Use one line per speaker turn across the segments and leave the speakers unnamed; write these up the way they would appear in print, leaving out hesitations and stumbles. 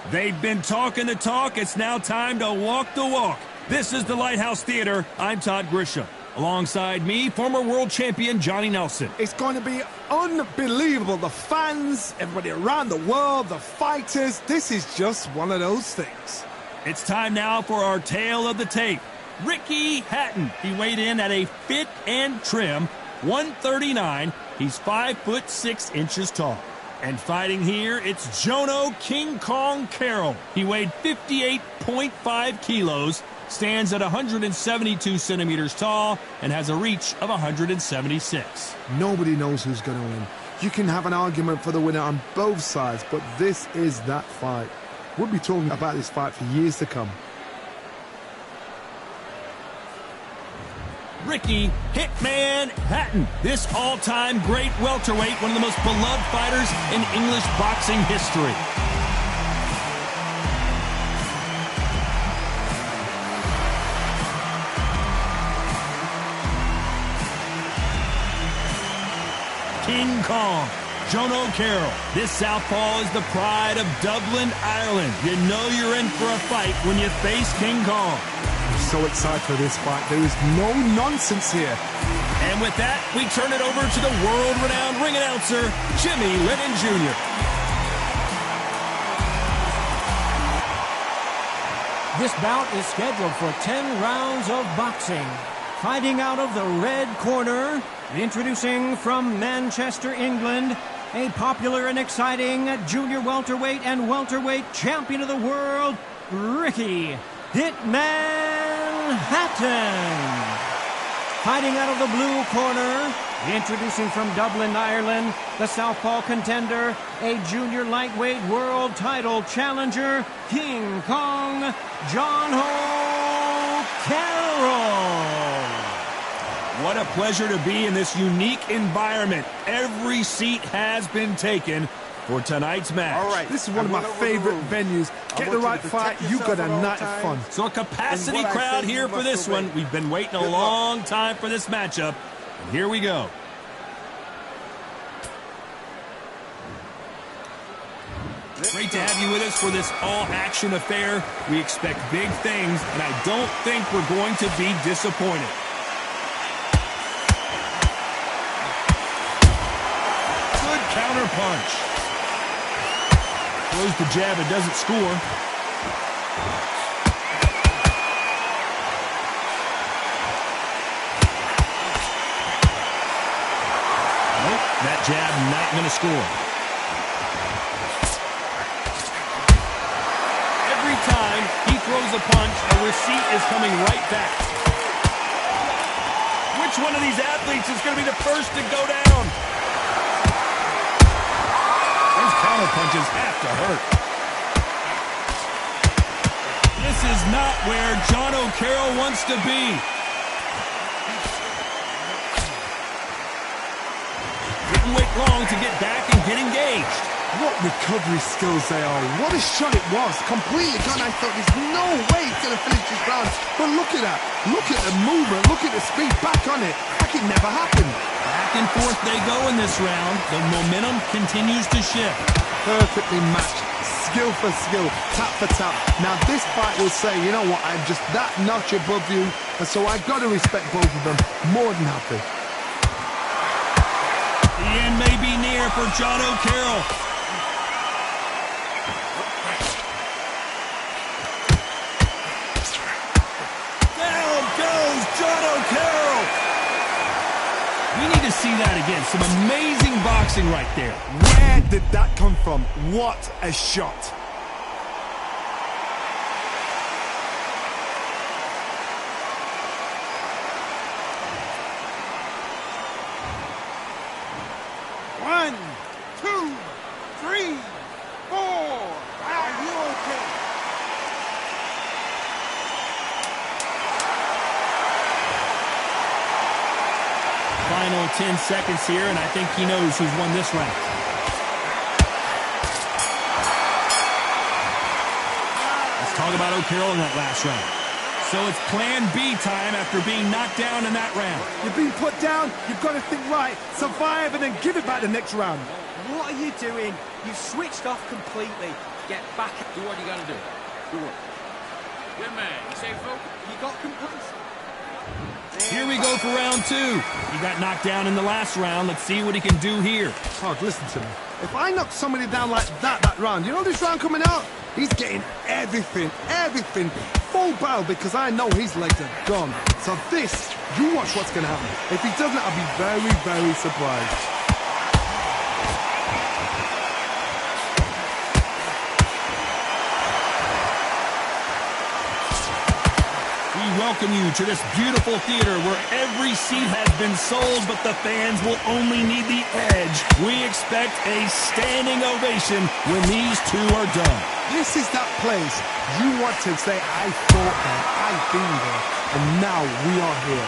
They've been talking the talk. It's now time to walk the walk. This is the Lighthouse Theater. I'm Todd Grisham. Alongside me, former world champion Johnny Nelson.
It's going to be unbelievable. The fans, everybody around the world, the fighters. This is just one of those things.
It's time now for our tale of the tape. Ricky Hatton. He weighed in at a fit and trim 139. He's 5'6" tall. And fighting here, it's Jono King Kong Carroll. He weighed 58.5 kilos, stands at 172 centimeters tall, and has a reach of 176.
Nobody knows who's going to win. You can have an argument for the winner on both sides, but this is that fight. We'll be talking about this fight for years to come.
Ricky Hitman Hatton, this all-time great welterweight, one of the most beloved fighters in English boxing history. King Kong, Jono Carroll. This southpaw is the pride of Dublin, Ireland. You know you're in for a fight when you face King Kong.
I'm so excited for this fight. There is no nonsense here.
And with that, we turn it over to the world-renowned ring announcer, Jimmy Lennon Jr.
This bout is scheduled for 10 rounds of boxing. Fighting out of the red corner, introducing from Manchester, England, a popular and exciting junior welterweight and welterweight champion of the world, Ricky Hitman Hatton. Fighting out of the blue corner, introducing from Dublin, Ireland, the southpaw contender, a junior lightweight world title challenger, King Kong, Carroll.
What a pleasure to be in this unique environment. Every seat has been taken for tonight's match.
All right, this is one of my favorite venues. Get the right fight, you got a night of fun.
So a capacity crowd here for this one. We've been waiting a long time for this matchup. And here we go. Great to have you with us for this all-action affair. We expect big things, and I don't think we're going to be disappointed. Good counter punch. Throws the jab and doesn't score. Nope, that jab not going to score. Every time he throws a punch, a receipt is coming right back. Which one of these athletes is going to be the first to go down? Those counter punches have to hurt. This is not where Jono Carroll wants to be. Didn't wait long to get back and get engaged.
What recovery skills they are. What a shot it was. Completely gone. I thought there's no way he's going to finish this round. But look at that. Look at the movement. Look at the speed. Back on it. Like it never happened.
Back and forth they go in this round. The momentum continues to shift.
Perfectly matched. Skill for skill. Tap for tap. Now this fight will say, you know what, I'm just that notch above you. And so I've got to respect both of them. More than happy.
The end may be near for Jono Carroll. Down goes Jono Carroll. We need to see that again. Some amazing boxing right there.
Where did that come from? What a shot.
One, two, three, four. Are you okay?
Final 10 seconds here, and I think he knows who's won this round. Let's talk about O'Carroll in that last round. So it's plan B time after being knocked down in that round.
You've been put down, you've got to think right, survive and then give it back the next round.
What are you doing? You've switched off completely. Get back. Do what you got to do. Good work. Good man. You say, folks? You got composed.
Here we go for round 2. He got knocked down in the last round. Let's see what he can do here.
Todd, listen to me. If I knock somebody down like that round, you know this round coming out? He's getting everything, full barrel, because I know his legs are gone. So this, you watch what's going to happen. If he doesn't, I'll be very, very surprised.
We welcome you to this beautiful theater where every seat has been sold, but the fans will only need the edge. We expect a standing ovation when these two are done.
This is that place you want to say, I fought there, I've been there, and now we are here.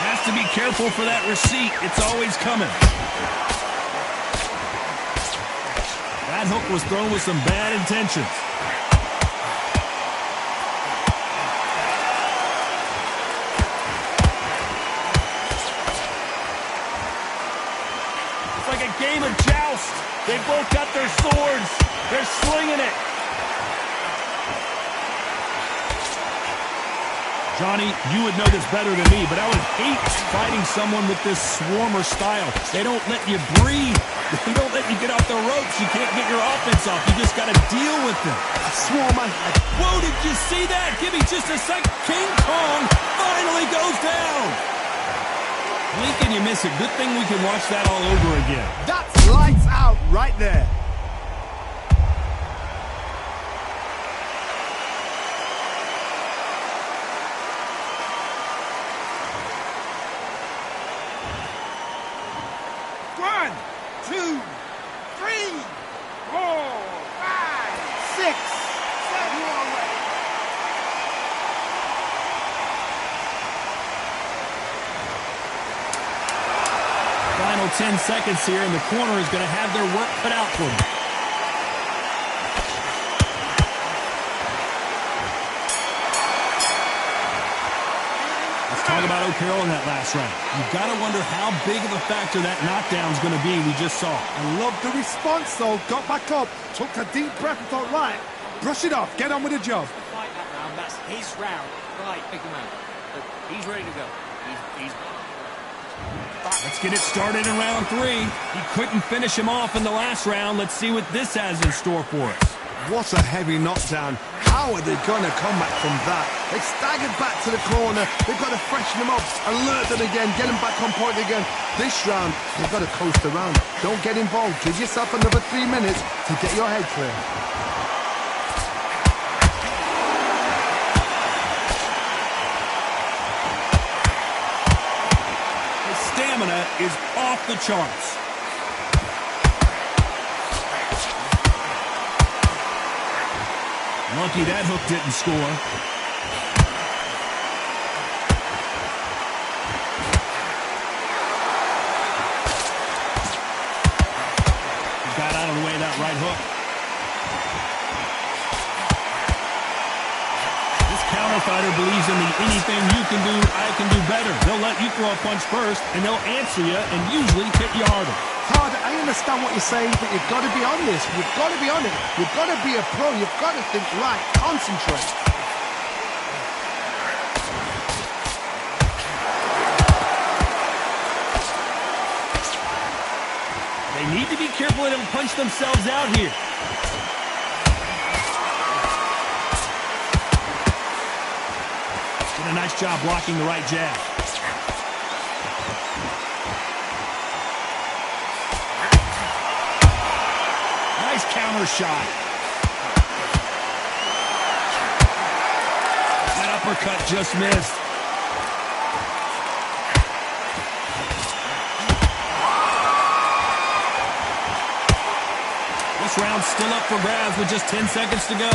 Has to be careful for that receipt. It's always coming. That hook was thrown with some bad intentions. Game of joust. They both got their swords. They're slinging it. Johnny, you would know this better than me, but I would hate fighting someone with this swarmer style. They don't let you breathe. They don't let you get off the ropes. You can't get your offense off. You just got to deal with them.
Swarmer.
Whoa, did you see that? Give me just a sec. King Kong finally goes down. Blink and you miss it. Good thing we can watch that all over again.
That's lights out right there.
One, two, three, 4, 5, 6, 7. You all ready?
Final 10 seconds here, and the corner is going to have their work cut out for them. Let's talk about Carroll in that last round. You've got to wonder how big of a factor that knockdown is going to be we just saw.
I love the response, though. Got back up, took a deep breath and thought, right, brush it off, get on with the job.
Fight that round. That's his round. Right, big man. Look, he's ready to go. He's
Let's get it started in round 3. He couldn't finish him off in the last round. Let's see what this has in store for us.
What a heavy knockdown. How are they going to come back from that? They staggered back to the corner. They've got to freshen them up, alert them again, get them back on point again. This round, they've got to coast around. Don't get involved. Give yourself another 3 minutes to get your head clear.
Stamina is off the charts. Lucky that hook didn't score. He got out of the way of that right hook. Counter fighter believes in the anything you can do, I can do better. They'll let you throw a punch first, and they'll answer you and usually hit you harder.
Todd, I understand what you're saying, but you've got to be on this. You've got to be on it. You've got to be a pro. You've got to think right. Concentrate.
They need to be careful they don't punch themselves out here. Did a nice job blocking the right jab. Nice counter shot. That uppercut just missed. This round's still up for grabs with just 10 seconds to go.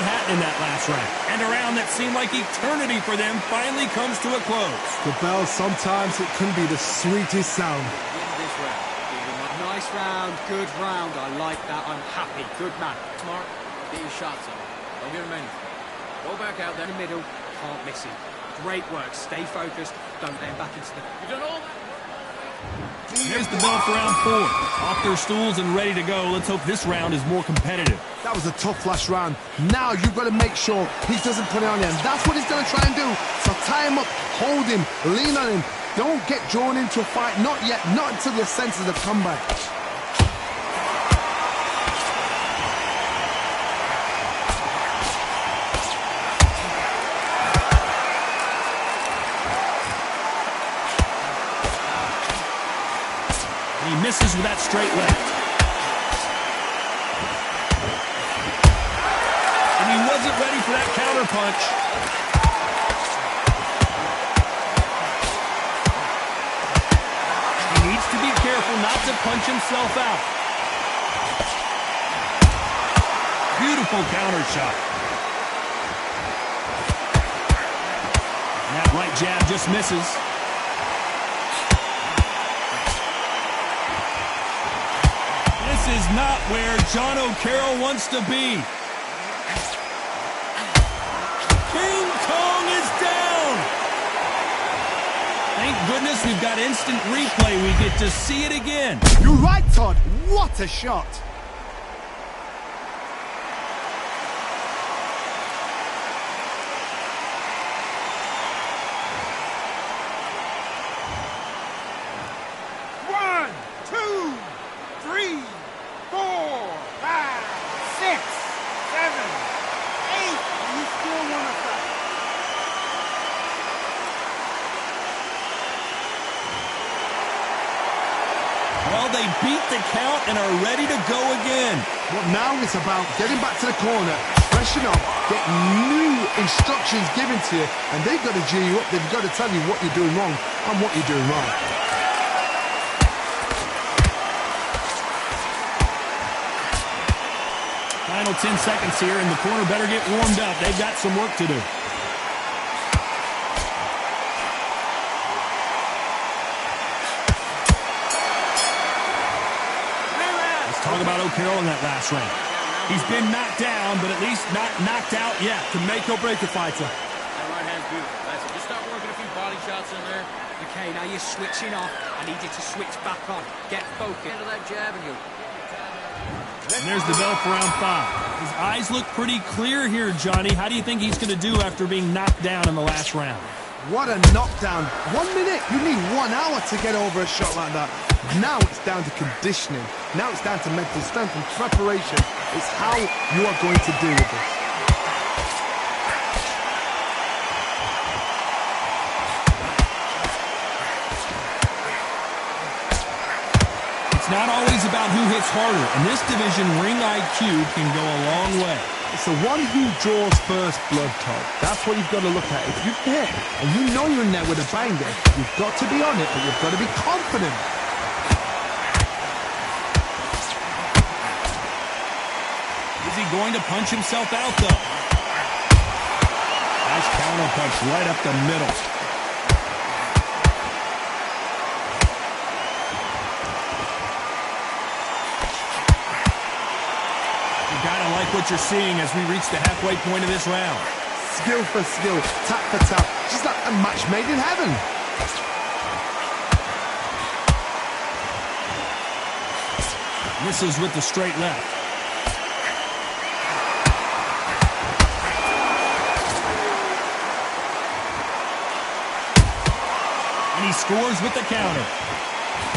Hatton in that last round. And a round that seemed like eternity for them finally comes to a close.
The bell, sometimes it can be the sweetest sound.
This round. Nice round, good round. I like that. I'm happy. Good man. Tomorrow, get your shots up. Don't give him anything. Go back out there in the middle. Can't miss him. Great work. Stay focused. Don't let him back into the... You've done all that.
There's the bell for round 4. Off their stools and ready to go. Let's hope this round is more competitive.
That was a tough last round. Now you've got to make sure he doesn't put it on him. That's what he's going to try and do. So tie him up, hold him, lean on him. Don't get drawn into a fight. Not yet. Not until your senses have come back.
He misses with that straight left. And he wasn't ready for that counter punch. He needs to be careful not to punch himself out. Beautiful counter shot. And that right jab just misses. This is not where John O'Carroll wants to be. King Kong is down. Thank goodness we've got instant replay. We get to see it again.
You're right, Todd. What a shot.
Well, they beat the count and are ready to go again.
Well, now it's about getting back to the corner, freshen up, get new instructions given to you, and they've got to G you up. They've got to tell you what you're doing wrong and what you're doing right.
Final 10 seconds here, and the corner better get warmed up. They've got some work to do. Talk about O'Carroll in that last round. He's been knocked down, but at least not knocked out yet. To make or break a fighter.
That right hand's beautiful. That's it. Just start working a few body shots in there.
Okay, now you're switching off. I need you to switch back on. Get focused.
Into that jab and you...
And there's the bell for round 5. His eyes look pretty clear here, Johnny. How do you think he's going to do after being knocked down in the last round?
What a knockdown. 1 minute. You need 1 hour to get over a shot like that. Now it's down to conditioning. Now it's down to mental strength and preparation. It's how you are going to deal with this.
It's not always about who hits harder. In this division, ring IQ can go a long way.
It's the one who draws first blood, Todd. That's what you've got to look at. If you hit and you know you're in there with a banger, you've got to be on it, but you've got to be confident.
Is he going to punch himself out, though? Nice counter punch right up the middle. You gotta like what you're seeing as we reach the halfway point of this round.
Skill for skill, tap for tap, just like a match made in heaven.
Misses with the straight left. And he scores with the counter.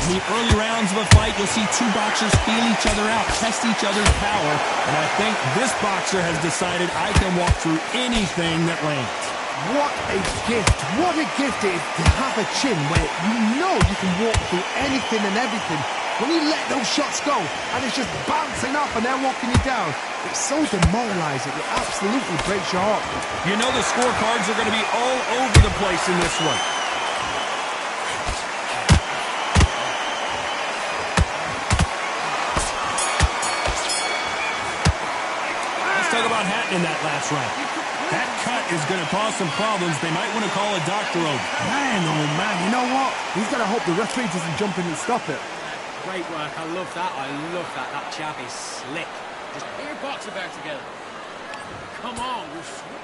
In the early rounds of a fight, you'll see two boxers feel each other out, test each other's power, and I think this boxer has decided I can walk through anything that lands.
What a gift. What a gift it is to have a chin where you know you can walk through anything and everything. When you let those shots go and it's just bouncing up and they're walking you down, it's so demoralizing. It absolutely breaks your heart.
You know the scorecards are going to be all over the place in this one. Let's talk about Hatton in that last round. That cut is going to cause some problems. They might want to call a doctor over.
Man, oh man, you know what? He's got to hope the referee doesn't jump in and stop it.
Great work. I love that. I love that. That jab is slick.
Just get your boxer back together. Come on, we're sweet.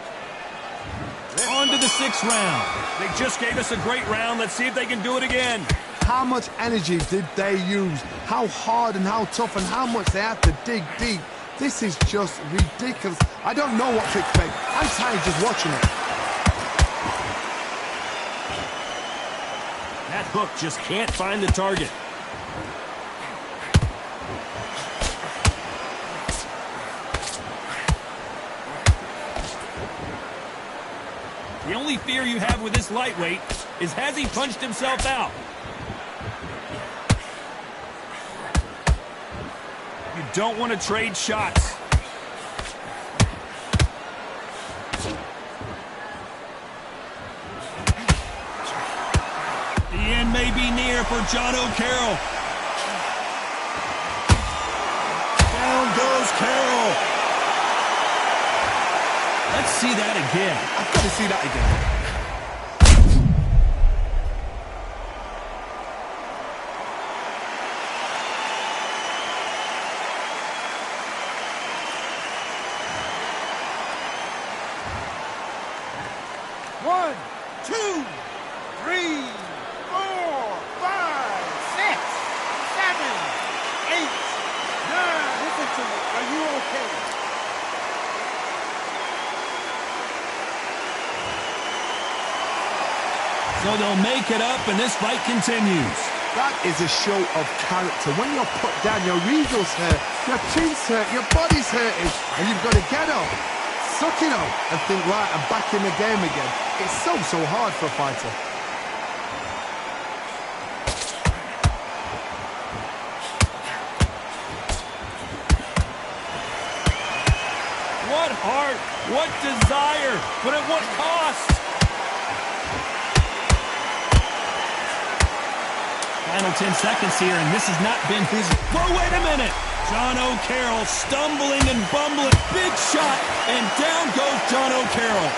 on to the 6th round. They just gave us a great round. Let's see if they can do it again.
How much energy did they use? How hard and how tough and how much they had to dig deep. This is just ridiculous. I don't know what to expect. I'm tired just watching it.
That hook just can't find the target. The only fear you have with this lightweight is, has he punched himself out? You don't want to trade shots. The end may be near for John O'Carroll. Down goes Carroll. Let's see that again.
I've got to see that again.
One, two, three, 4, 5, 6, 7, 8, 9. Listen to me. Are you okay?
So they'll make it up, and this fight continues.
That is a show of character. When you're put down, your eagle's hurt, your chin's hurt, your body's hurting, and you've got to get up, suck it up, and think, right, I'm back in the game again. It's so hard for a fighter.
What heart, what desire, but at what cost? Final 10 seconds here, and this has not been his... Whoa, wait a minute! John O'Carroll stumbling and bumbling. Big shot, and down goes John O'Carroll.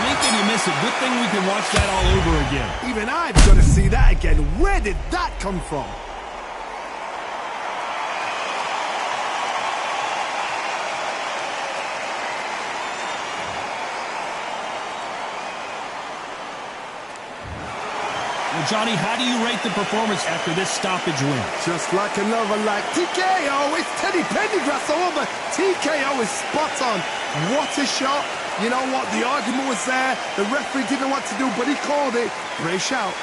Making you miss it. Good thing we can watch that all over again.
Even I've got to see that again. Where did that come from?
Well, Johnny, how do you rate the performance after this stoppage win?
Just like another like TKO. It's Teddy Pendergrass over. TKO is spot on. What a shot. You know what? The argument was there. The referee didn't know what to do, but he called it. Great shout.